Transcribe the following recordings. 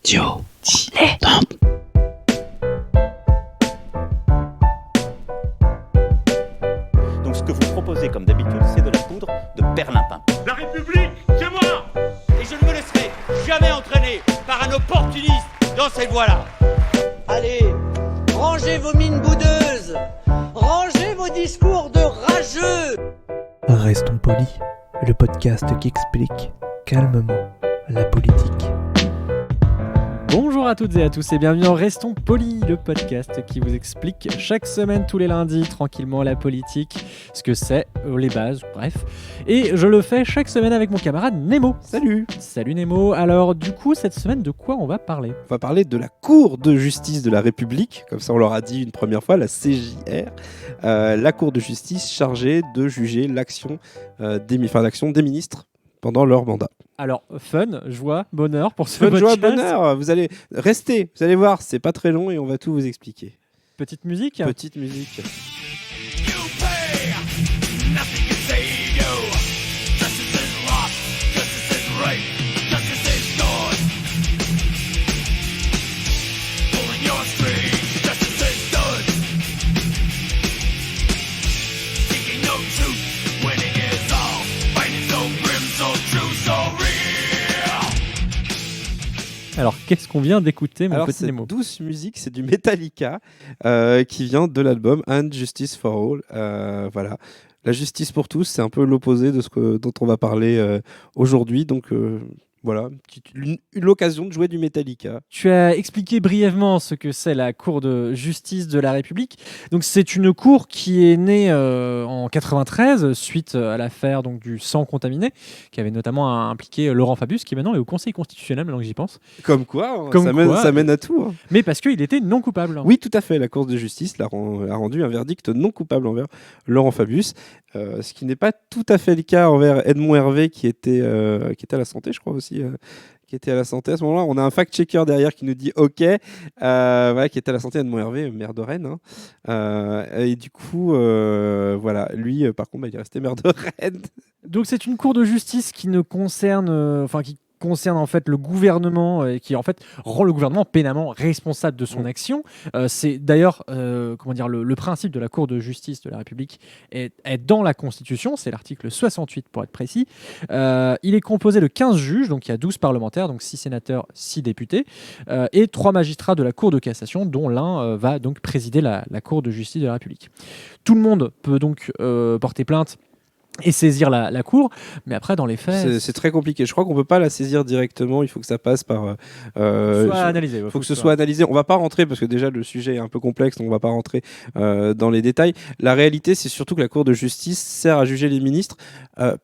Donc ce que vous proposez comme d'habitude, c'est de la poudre de perlimpin. La République, c'est moi! Et je ne me laisserai jamais entraîner par un opportuniste dans cette voie-là. Allez, rangez vos mines boudeuses, rangez vos discours de rageux. Restons polis, le podcast qui explique calmement la politique. Bonjour à toutes et à tous et bienvenue dans Restons Polis, le podcast qui vous explique chaque semaine, tous les lundis, tranquillement la politique, ce que c'est, les bases, bref. Et je le fais chaque semaine avec mon camarade Nemo. Salut. Salut Nemo. Alors du coup, cette semaine, de quoi on va parler ? On va parler de la Cour de justice de la République, comme ça on leur a dit une première fois, la CJR, la Cour de justice chargée de juger l'action des ministres pendant leur mandat. Alors, fun, joie, bonheur pour ce Fun, podcast. joie, bonheur, vous allez rester, vous allez voir, c'est pas très long et on va tout vous expliquer. Petite musique. Petite musique. Alors, qu'est-ce qu'on vient d'écouter, mon Alors, petit cette Nemo ? douce musique, c'est du Metallica qui vient de l'album And Justice for All. Voilà. La justice pour tous, c'est un peu l'opposé de dont on va parler aujourd'hui. Donc, voilà, l'occasion de jouer du Metallica. Tu as expliqué brièvement ce que c'est la Cour de justice de la République. Donc c'est une cour qui est née en 93 suite à l'affaire donc, du sang contaminé qui avait notamment impliqué Laurent Fabius qui maintenant est au Conseil constitutionnel maintenant que j'y pense. Comme quoi, Comme ça mène à tout. Hein. Mais parce qu'il était non coupable. Oui, tout à fait. La Cour de justice a rendu un verdict non coupable envers Laurent Fabius. Ce qui n'est pas tout à fait le cas envers Edmond Hervé qui était à la santé, je crois aussi, qui était à la santé à ce moment-là. On a un fact-checker derrière qui nous dit OK, voilà, qui était à la santé, Edmond Hervé, maire de Rennes. Hein. Et du coup, voilà, lui, par contre, il est resté maire de Rennes. Donc c'est une cour de justice qui ne concerne, qui concerne en fait le gouvernement et qui en fait rend le gouvernement pénalement responsable de son action. C'est d'ailleurs le principe de la Cour de justice de la République est dans la Constitution, c'est l'article 68 pour être précis. Il est composé de 15 juges, donc il y a 12 parlementaires, donc 6 sénateurs, 6 députés, et 3 magistrats de la Cour de cassation, dont l'un va donc présider la Cour de justice de la République. Tout le monde peut donc porter plainte et saisir la cour, mais après dans les faits c'est très compliqué. Je crois qu'on peut pas la saisir directement, il faut que ça passe par analysé. Il faut que ce soit analysé. On va pas rentrer parce que déjà le sujet est un peu complexe, donc on va pas rentrer dans les détails. La réalité, c'est surtout que la Cour de justice sert à juger les ministres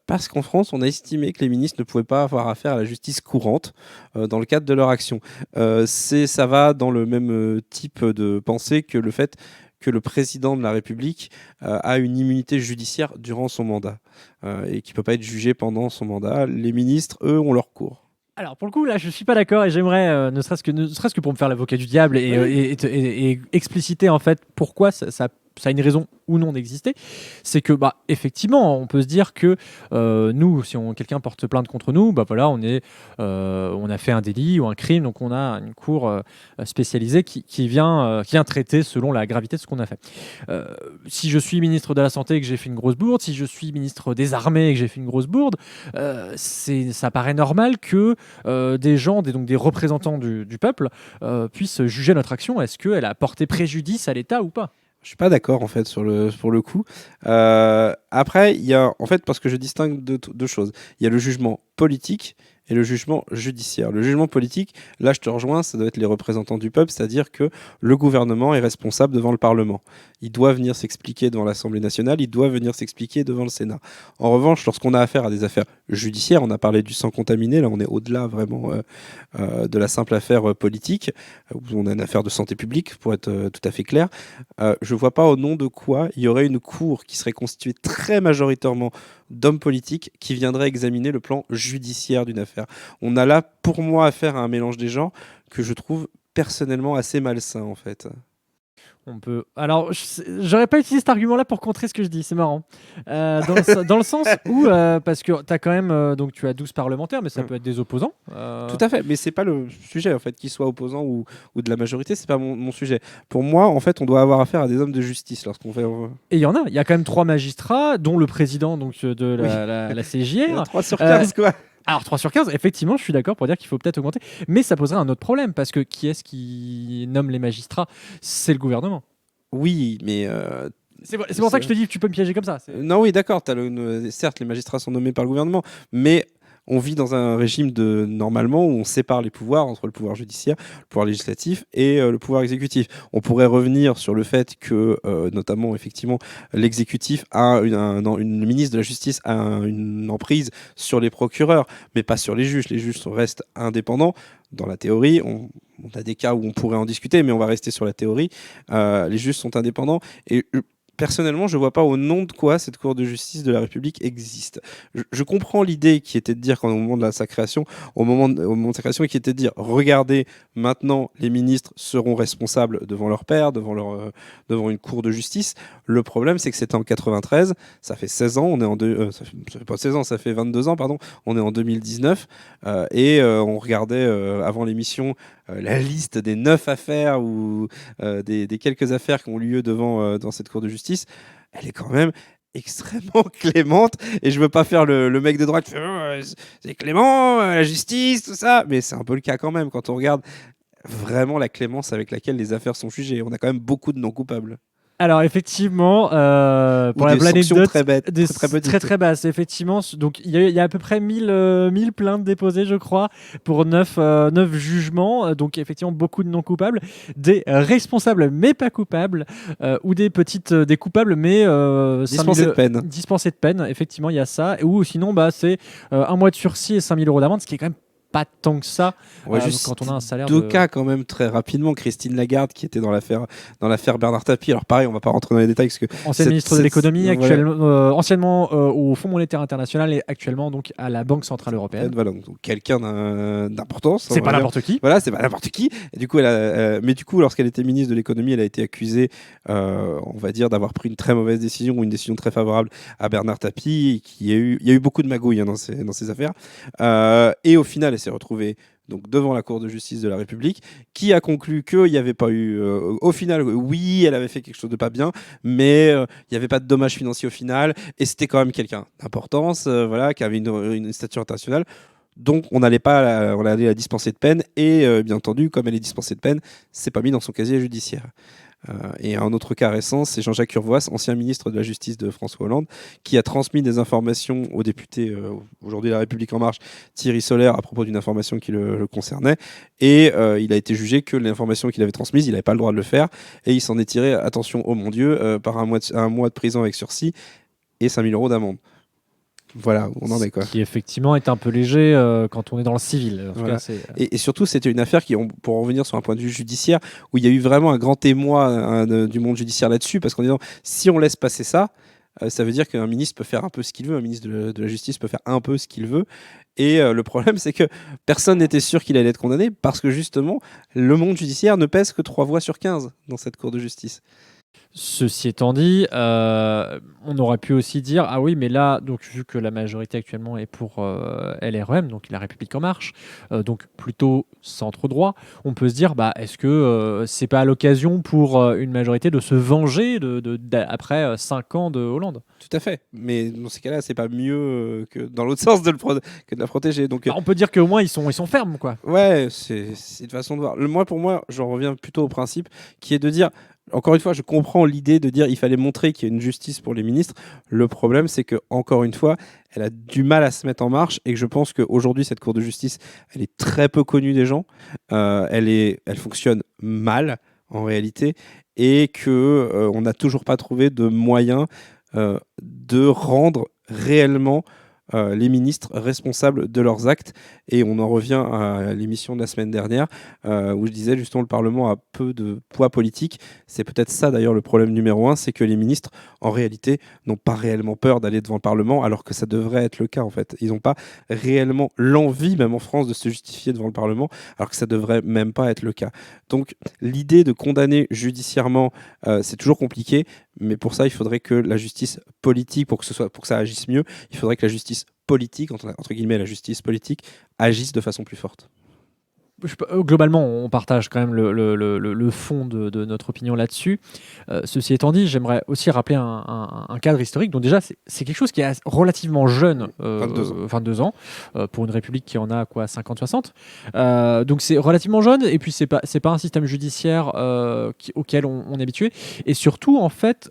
parce qu'en France, on a estimé que les ministres ne pouvaient pas avoir affaire à la justice courante dans le cadre de leur action. Ça va dans le même type de pensée que le fait que le président de la République a une immunité judiciaire durant son mandat et qui ne peut pas être jugé pendant son mandat. Les ministres, eux, ont leur cours. Alors pour le coup là je suis pas d'accord et j'aimerais ne serait-ce que pour me faire l'avocat du diable et expliciter en fait pourquoi ça a une raison ou non d'exister, c'est que effectivement on peut se dire que nous si quelqu'un porte plainte contre nous, on a fait un délit ou un crime, donc on a une cour spécialisée qui vient traiter selon la gravité de ce qu'on a fait. Si je suis ministre de la Santé et que j'ai fait une grosse bourde, si je suis ministre des Armées et que j'ai fait une grosse bourde, ça paraît normal que des gens, des représentants du peuple puissent juger notre action. Est-ce qu'elle a porté préjudice à l'État ou pas ? Je suis pas d'accord en fait pour le coup. Après, il y a en fait parce que je distingue deux choses. Il y a le jugement politique et le jugement judiciaire. Le jugement politique, là je te rejoins, ça doit être les représentants du peuple, c'est-à-dire que le gouvernement est responsable devant le Parlement. Il doit venir s'expliquer devant l'Assemblée nationale, il doit venir s'expliquer devant le Sénat. En revanche, lorsqu'on a affaire à des affaires judiciaires, on a parlé du sang contaminé, là on est au-delà vraiment de la simple affaire politique, où on a une affaire de santé publique, pour être tout à fait clair. Je vois pas au nom de quoi il y aurait une cour qui serait constituée très majoritairement d'hommes politiques qui viendraient examiner le plan judiciaire d'une affaire. On a là, pour moi, affaire à un mélange des genres que je trouve personnellement assez malsain, en fait. On peut. Alors, j'aurais pas utilisé cet argument-là pour contrer ce que je dis. C'est marrant. Dans le sens où, parce que t'as quand même, donc tu as 12 parlementaires, mais ça peut être des opposants. Tout à fait, mais c'est pas le sujet en fait, qu'ils soient opposants ou de la majorité, c'est pas mon sujet. Pour moi, en fait, on doit avoir affaire à des hommes de justice lorsqu'on fait. Et il y en a. Il y a quand même 3 magistrats, dont le président donc de la CJR. 3 sur 15 quoi. Alors 3 sur 15, effectivement, je suis d'accord pour dire qu'il faut peut-être augmenter. Mais ça poserait un autre problème, parce que qui est-ce qui nomme les magistrats? C'est le gouvernement. Oui, mais. C'est pour ça que je te dis que tu peux me piéger comme ça. Non, oui, d'accord. Certes, les magistrats sont nommés par le gouvernement, mais on vit dans un régime normalement où on sépare les pouvoirs entre le pouvoir judiciaire, le pouvoir législatif et le pouvoir exécutif. On pourrait revenir sur le fait que, notamment, effectivement, l'exécutif a une ministre de la Justice a une emprise sur les procureurs, mais pas sur les juges. Les juges restent indépendants. Dans la théorie, on a des cas où on pourrait en discuter, mais on va rester sur la théorie. Les juges sont indépendants et personnellement, je ne vois pas au nom de quoi cette Cour de justice de la République existe. Je comprends l'idée qui était de dire, au moment de sa création, au moment de sa création, qui était de dire, regardez, maintenant, les ministres seront responsables devant leur père, devant une Cour de justice. Le problème, c'est que c'était en 93, ça fait 16 ans, ça fait pas 16 ans, ça fait 22 ans, pardon, on est en 2019, et on regardait avant l'émission la liste des 9 affaires ou des quelques affaires qui ont lieu dans cette Cour de justice. Elle est quand même extrêmement clémente, et je veux pas faire le mec de droite qui fait c'est clément, la justice, tout ça, mais c'est un peu le cas quand même quand on regarde vraiment la clémence avec laquelle les affaires sont jugées. On a quand même beaucoup de non-coupables. Alors effectivement, pour la sanctions anecdote, très bêtes, très basses, effectivement. Donc il y a à peu près 1000 plaintes déposées, je crois, pour 9 jugements. Donc effectivement beaucoup de non coupables, des responsables mais pas coupables, ou des coupables mais dispensés de peine. Effectivement, il y a ça. Ou sinon, c'est 1 mois de sursis et 5 000 € d'amende, ce qui est quand même pas tant que ça, juste quand on a un salaire deux cas quand même très rapidement. Christine Lagarde qui était dans l'affaire Bernard Tapie. Alors pareil, on va pas rentrer dans les détails parce que ancienne ministre de l'économie, anciennement au Fonds monétaire international et actuellement donc à la Banque centrale européenne. Voilà, donc quelqu'un d'importance. C'est pas n'importe qui. Voilà, c'est pas n'importe qui. Et du coup, lorsqu'elle était ministre de l'économie, elle a été accusée, on va dire, d'avoir pris une très mauvaise décision ou une décision très favorable à Bernard Tapie. Il y a eu beaucoup de magouilles dans ces affaires. Et au final, elle s'est retrouvée donc devant la Cour de justice de la République, qui a conclu qu'il n'y avait pas eu... au final, oui, elle avait fait quelque chose de pas bien, mais il n'y avait pas de dommages financiers au final, et c'était quand même quelqu'un d'importance, qui avait une stature internationale. Donc on allait la dispenser de peine, et bien entendu, comme elle est dispensée de peine, c'est pas mis dans son casier judiciaire. Et un autre cas récent, c'est Jean-Jacques Urvoas, ancien ministre de la Justice de François Hollande, qui a transmis des informations au député, aujourd'hui La République En Marche, Thierry Solaire, à propos d'une information qui le concernait. Et il a été jugé que l'information qu'il avait transmise, il n'avait pas le droit de le faire. Et il s'en est tiré, attention, oh mon Dieu, par un mois de prison avec sursis et 5 000 € d'amende. Voilà, on en est quoi. Qui effectivement est un peu léger quand on est dans le civil. En tout cas, et surtout, c'était une affaire pour en revenir sur un point de vue judiciaire, où il y a eu vraiment un grand témoin du monde judiciaire là-dessus, parce qu'en disant, si on laisse passer ça, ça veut dire qu'un ministre peut faire un peu ce qu'il veut, un ministre de la Justice peut faire un peu ce qu'il veut. Et le problème, c'est que personne n'était sûr qu'il allait être condamné, parce que justement, le monde judiciaire ne pèse que 3 voix sur 15 dans cette Cour de justice. Ceci étant dit, on aurait pu aussi dire ah oui, mais là, donc vu que la majorité actuellement est pour LREM, donc La République En Marche, donc plutôt centre droit, on peut se dire est-ce que c'est pas à l'occasion pour une majorité de se venger après 5 ans de Hollande? Tout à fait, mais dans ces cas-là, c'est pas mieux que dans l'autre sens que de la protéger. Donc on peut dire qu'au moins ils sont fermes, quoi. Ouais, c'est une façon de voir. Pour moi, j'en reviens plutôt au principe qui est de dire. Encore une fois, je comprends l'idée de dire qu'il fallait montrer qu'il y a une justice pour les ministres. Le problème, c'est que encore une fois, elle a du mal à se mettre en marche, et que je pense qu'aujourd'hui, cette Cour de justice, elle est très peu connue des gens. Elle fonctionne mal en réalité, et qu'on n'a toujours pas trouvé de moyen de rendre réellement les ministres responsables de leurs actes. Et on en revient à l'émission de la semaine dernière où je disais justement le Parlement a peu de poids politique. C'est peut-être ça d'ailleurs le problème numéro 1, c'est que les ministres en réalité n'ont pas réellement peur d'aller devant le Parlement alors que ça devrait être le cas en fait. Ils n'ont pas réellement l'envie, même en France, de se justifier devant le Parlement alors que ça devrait même pas être le cas. Donc l'idée de condamner judiciairement, c'est toujours compliqué, mais pour ça il faudrait que la justice politique, pour que ça agisse mieux, il faudrait que la justice politique, entre guillemets la justice politique, agisse de façon plus forte. Globalement, on partage quand même le fond de notre opinion là-dessus. Ceci étant dit, j'aimerais aussi rappeler un cadre historique. Donc déjà, c'est quelque chose qui est relativement jeune, 22 ans, pour une république qui en a 50-60. Donc c'est relativement jeune, et puis c'est pas un système judiciaire auquel on est habitué. Et surtout, en fait,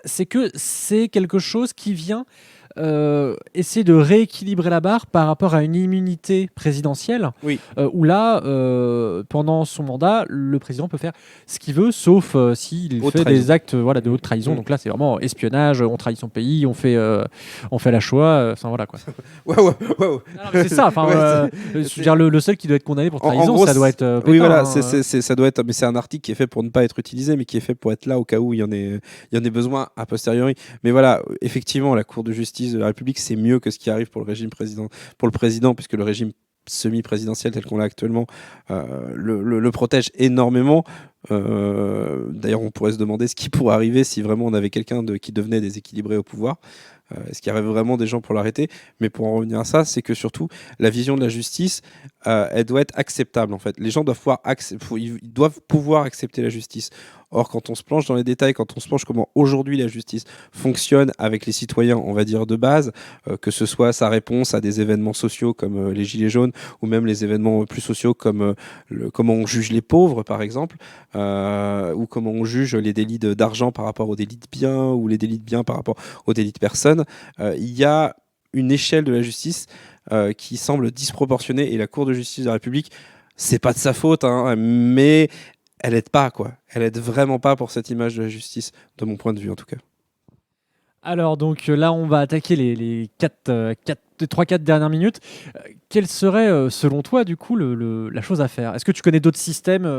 c'est que c'est quelque chose qui vient essayer de rééquilibrer la barre par rapport à une immunité présidentielle, où là, pendant son mandat, le président peut faire ce qu'il veut, sauf s'il fait des actes de haute trahison. Donc là, c'est vraiment espionnage, on trahit son pays, on fait la Shoah, enfin voilà quoi. Wow. Non, c'est ça, je veux dire, le seul qui doit être condamné pour trahison, ça doit être Pétain, oui, voilà, ça doit être, mais c'est un article qui est fait pour ne pas être utilisé, mais qui est fait pour être là au cas où il y en ait besoin a posteriori. Mais voilà, effectivement, la Cour de justice de la République, c'est mieux que ce qui arrive pour le président, puisque le régime semi-présidentiel tel qu'on l'a actuellement le protège énormément. D'ailleurs, on pourrait se demander ce qui pourrait arriver si vraiment on avait quelqu'un qui devenait déséquilibré au pouvoir. Est-ce qu'il y aurait vraiment des gens pour l'arrêter? Mais pour en revenir à ça, c'est que surtout, la vision de la justice, elle doit être acceptable en fait. Les gens ils doivent pouvoir accepter la justice. Or, quand on se plonge dans les détails, quand on se plonge comment aujourd'hui la justice fonctionne avec les citoyens, on va dire de base, que ce soit sa réponse à des événements sociaux comme les Gilets jaunes, ou même les événements plus sociaux comme comment on juge les pauvres, par exemple, ou comment on juge les délits d'argent par rapport aux délits de biens, ou les délits de biens par rapport aux délits de personnes, il y a une échelle de la justice qui semble disproportionnée, et la Cour de justice de la République, c'est pas de sa faute, hein, mais elle aide pas, quoi. Elle aide vraiment pas pour cette image de la justice, de mon point de vue en tout cas. Alors donc là, on va attaquer les 3-4 dernières minutes. Quelle serait, selon toi, du coup, la chose à faire? Est-ce que tu connais d'autres systèmes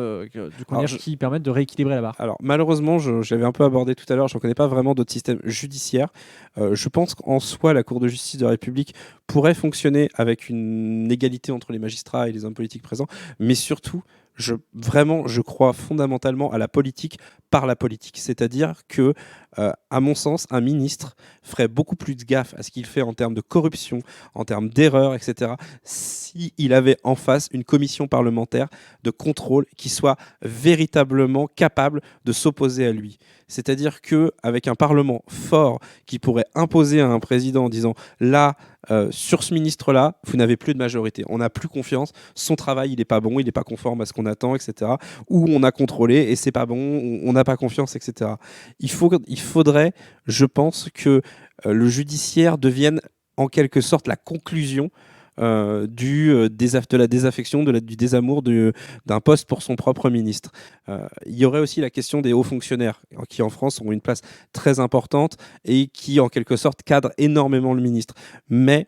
qui permettent de rééquilibrer la barre? Alors malheureusement, je l'avais un peu abordé tout à l'heure, je ne connais pas vraiment d'autres systèmes judiciaires. Je pense qu'en soi, la Cour de justice de la République pourrait fonctionner avec une égalité entre les magistrats et les hommes politiques présents, mais surtout, je crois fondamentalement à la politique par la politique. C'est-à-dire que, à mon sens, un ministre ferait beaucoup plus de gaffe à ce qu'il fait en termes de corruption, en termes d'erreurs, etc., s'il avait en face une commission parlementaire de contrôle qui soit véritablement capable de s'opposer à lui. C'est-à-dire qu'avec un Parlement fort qui pourrait imposer à un président en disant « là, sur ce ministre-là, vous n'avez plus de majorité, on n'a plus confiance, son travail, il n'est pas bon, il n'est pas conforme à ce qu'on attend, etc. » Ou on a contrôlé et c'est pas bon, on n'a pas confiance, etc. Il faudrait, je pense, que le judiciaire devienne en quelque sorte la conclusion de la désaffection, du désamour d'un poste pour son propre ministre. Il y aurait aussi la question des hauts fonctionnaires qui en France ont une place très importante et qui en quelque sorte cadrent énormément le ministre. Mais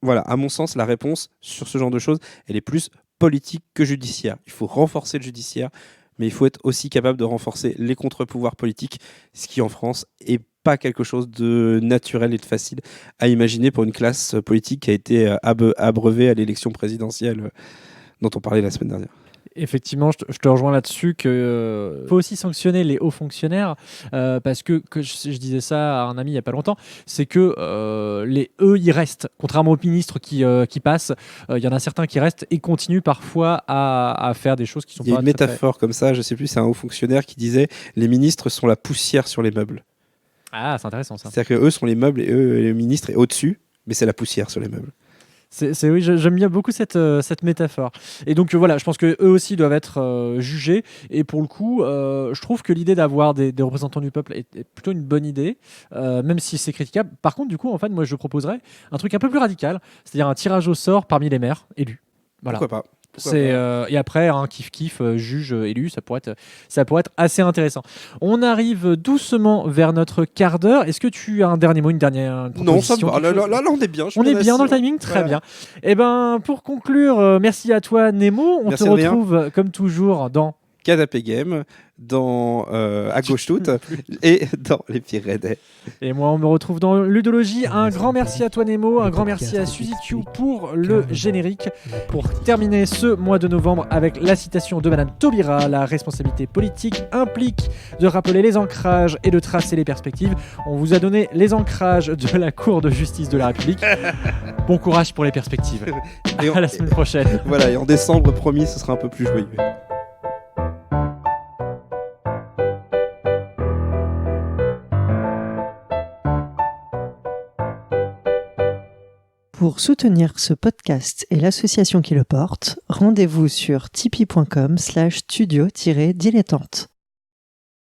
voilà, à mon sens, la réponse sur ce genre de choses, elle est plus politique que judiciaire. Il faut renforcer le judiciaire, mais il faut être aussi capable de renforcer les contre-pouvoirs politiques, ce qui en France est pas quelque chose de naturel et de facile à imaginer pour une classe politique qui a été abreuvée à l'élection présidentielle dont on parlait la semaine dernière. Effectivement, je te rejoins là-dessus qu'il faut aussi sanctionner les hauts fonctionnaires parce que je disais ça à un ami il n'y a pas longtemps, c'est que eux, ils restent. Contrairement aux ministres qui passent, il y en a certains qui restent et continuent parfois à faire des choses qui sont pas... Il y a une métaphore comme ça, je ne sais plus, c'est un haut fonctionnaire qui disait « les ministres sont la poussière sur les meubles ». Ah, c'est intéressant ça. C'est-à-dire qu'eux sont les meubles et eux, les ministres, est au-dessus, mais c'est la poussière sur les meubles. Oui, j'aime bien beaucoup cette métaphore. Et donc voilà, je pense qu'eux aussi doivent être jugés. Et pour le coup, je trouve que l'idée d'avoir des représentants du peuple est plutôt une bonne idée, même si c'est critiquable. Par contre, du coup, en fait, moi, je proposerais un truc un peu plus radical, c'est-à-dire un tirage au sort parmi les maires élus. Voilà. Pourquoi pas? Et après, un kiff-kiff, juge élu, ça pourrait être assez intéressant. On arrive doucement vers notre quart d'heure. Est-ce que tu as un dernier mot, une dernière Non, ça proposition, va. quelque chose Là, on est bien. On est bien dans le timing, très bien. Et ben, pour conclure, merci à toi Nemo. On Merci, te Adrien. retrouve comme toujours dans Canapé Game, dans À Gauche Toute et dans Les Pyrénées. Et moi, on me retrouve dans Ludologie. Un grand merci à toi Nemo, un grand merci à Suzy Q pour le générique. Pour terminer ce mois de novembre avec la citation de Madame Taubira, la responsabilité politique implique de rappeler les ancrages et de tracer les perspectives. On vous a donné les ancrages de la Cour de justice de la République. Bon courage pour les perspectives. À la semaine prochaine. Voilà, et en décembre, promis, ce sera un peu plus joyeux. Pour soutenir ce podcast et l'association qui le porte, rendez-vous sur tipeee.com/studio-dilettante.